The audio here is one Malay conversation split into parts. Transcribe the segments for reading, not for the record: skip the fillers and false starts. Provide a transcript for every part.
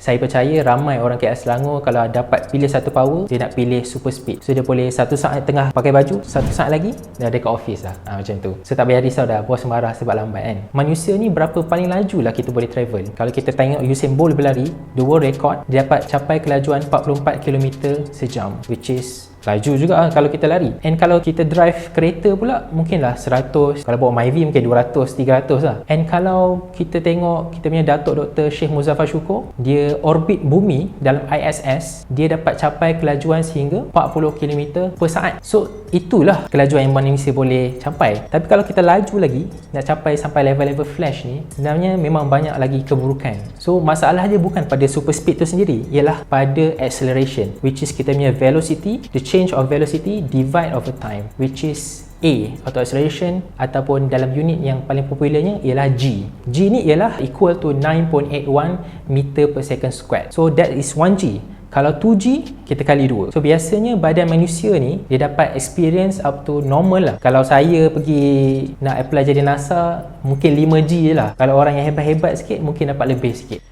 Saya percaya ramai orang KL Selangor kalau dapat pilih satu power, dia nak pilih super speed. So dia boleh 1 saat tengah pakai baju, 1 saat lagi dah ada kat office dah. Macam tu. So tak payah risau dah bos marah sebab lambat kan. Manusia ni berapa paling laju lah kita boleh travel. Kalau kita tengok Usain Bolt berlari, the world record, dia dapat capai kelajuan 44 km sejam, which is laju juga kalau kita lari. And kalau kita drive kereta pula, mungkinlah 100. Kalau bawa Myvi mungkin 200, 300 lah. And kalau kita tengok kita punya Datuk Dr. Sheikh Muzaffar Shukor, dia orbit bumi dalam ISS, dia dapat capai kelajuan sehingga 40 km per saat. So itulah kelajuan yang manusia boleh capai. Tapi kalau kita laju lagi, nak capai sampai level-level flash ni, sebenarnya memang banyak lagi keburukan. So masalah dia bukan pada super speed tu sendiri, ialah pada acceleration, which is kita punya velocity, the change of velocity divide over time, which is A atau acceleration, ataupun dalam unit yang paling popularnya ialah G. G ni ialah equal to 9.81 meter per second squared. So that is 1G. Kalau 2G, kita kali 2. So biasanya badan manusia ni dia dapat experience up to normal lah. Kalau saya pergi nak apply jadi NASA, mungkin 5G je lah. Kalau orang yang hebat-hebat sikit, mungkin dapat lebih sikit.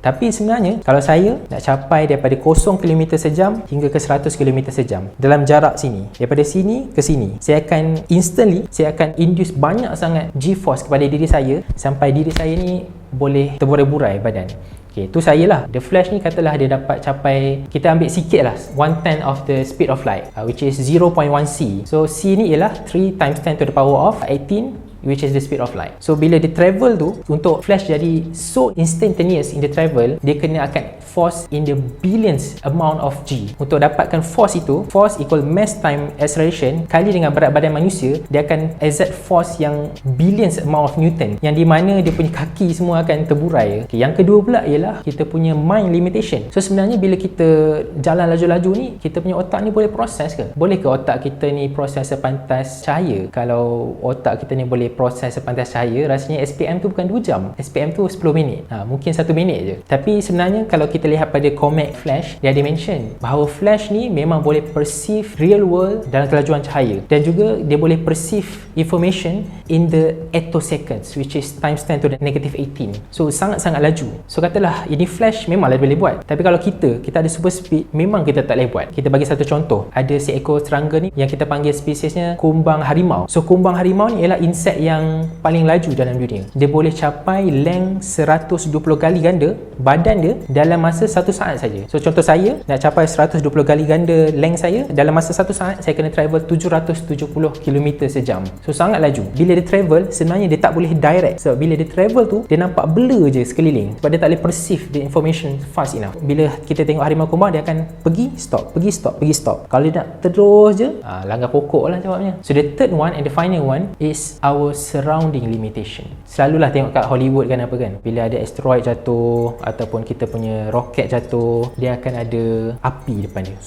Tapi sebenarnya kalau saya nak capai daripada 0 km sejam hingga ke 100 km sejam dalam jarak sini, daripada sini ke sini, saya akan induce banyak sangat G-force kepada diri saya sampai diri saya ni boleh terburai-burai badan. Tu saya lah. The Flash ni katalah dia dapat capai, kita ambil sikit lah, 1/10 of the speed of light, which is 0.1 C. So C ni ialah 3 times 10 to the power of 18, which is the speed of light. So bila dia travel tu, untuk Flash jadi so instantaneous in the travel, dia kena akan force in the billions amount of G. Untuk dapatkan force itu, force equal mass time acceleration kali dengan berat badan manusia, dia akan exert force yang billions amount of Newton, yang di mana dia punya kaki semua akan terburai. Yang kedua pula ialah kita punya mind limitation. So sebenarnya bila kita jalan laju-laju ni, kita punya otak ni boleh proses ke? Boleh ke otak kita ni proses sepantas cahaya? Kalau otak kita ni boleh proses sepantas cahaya, rasanya SPM tu bukan 2 jam, SPM tu 10 minit, mungkin 1 minit je. Tapi sebenarnya kalau kita lihat pada Comet Flash, dia ada mention bahawa Flash ni memang boleh perceive real world dalam kelajuan cahaya, dan juga dia boleh perceive information in the attoseconds, which is times 10 to the negative 18. So sangat-sangat laju. So katalah ini Flash memanglah dia boleh buat, tapi kalau kita ada super speed, memang kita tak boleh buat. Kita bagi satu contoh, ada seekor serangga ni yang kita panggil spesiesnya kumbang harimau. So kumbang harimau ni ialah insek yang paling laju dalam dunia. Dia boleh capai length 120 kali ganda badan dia dalam masa 1 saat saja. So contoh saya nak capai 120 kali ganda length saya dalam masa 1 saat, saya kena travel 770 km sejam. So sangat laju. Bila dia travel, sebenarnya dia tak boleh direct. So bila dia travel tu, dia nampak blur je sekeliling sebab dia tak boleh perceive the information fast enough. Bila kita tengok harimau kumbang, dia akan pergi stop, pergi stop, pergi stop. Kalau dia nak terus je, langgar pokok lah jawabnya. So the third one and the final one is our surrounding limitation. Selalulah tengok kat Hollywood kan, apa kan, bila ada asteroid jatuh ataupun kita punya roket jatuh, dia akan ada api depan dia.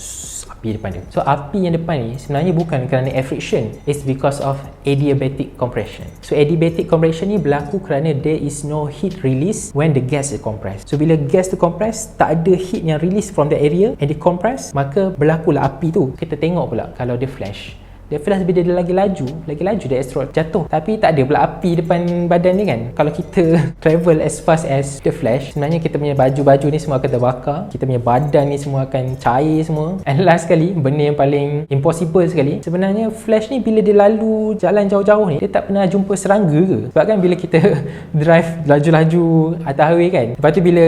Api depan dia. So api yang depan ni sebenarnya bukan kerana air friction, it's because of adiabatic compression. So adiabatic compression ni berlaku kerana there is no heat release when the gas is compressed. So bila gas tu compress, tak ada heat yang release from the area and dia compress, maka berlakulah api tu. Kita tengok pula kalau dia flash, bila dia lagi laju dia asteroid jatuh, tapi tak ada pula api depan badan dia kan. Kalau kita travel as fast as the Flash, sebenarnya kita punya baju-baju ni semua akan terbakar, kita punya badan ni semua akan cair semua. And last sekali, benda yang paling impossible sekali, sebenarnya Flash ni bila dia lalu jalan jauh-jauh ni, dia tak pernah jumpa serangga ke? Sebab kan bila kita drive laju-laju atas highway kan, lepas tu bila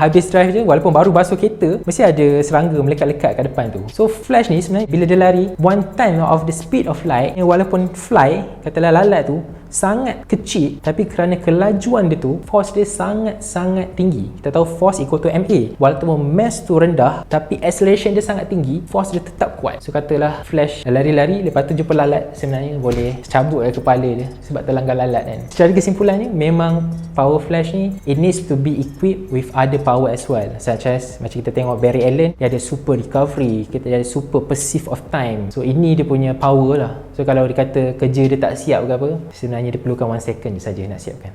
habis drive je, walaupun baru basuh kereta, mesti ada serangga melekat-lekat kat depan tu. So Flash ni sebenarnya bila dia lari 1/10 of the speed of light, walaupun fly, katalah lalat tu sangat kecil, tapi kerana kelajuan dia tu, force dia sangat-sangat tinggi. Kita tahu force equal to ma. Walaupun mass tu rendah, tapi acceleration dia sangat tinggi, force dia tetap kuat. So katalah Flash lari-lari, lepas tu jumpa lalat, sebenarnya boleh cabut kepala dia sebab terlanggar lalat kan. Secara kesimpulannya, memang power Flash ni, it needs to be equipped with other power as well, such as macam kita tengok Barry Allen, dia ada super recovery, kita ada super perceive of time. So ini dia punya power lah. So kalau dia kata kerja dia tak siap ke apa, sebenarnya dia perlukan 1 second je saja nak siapkan.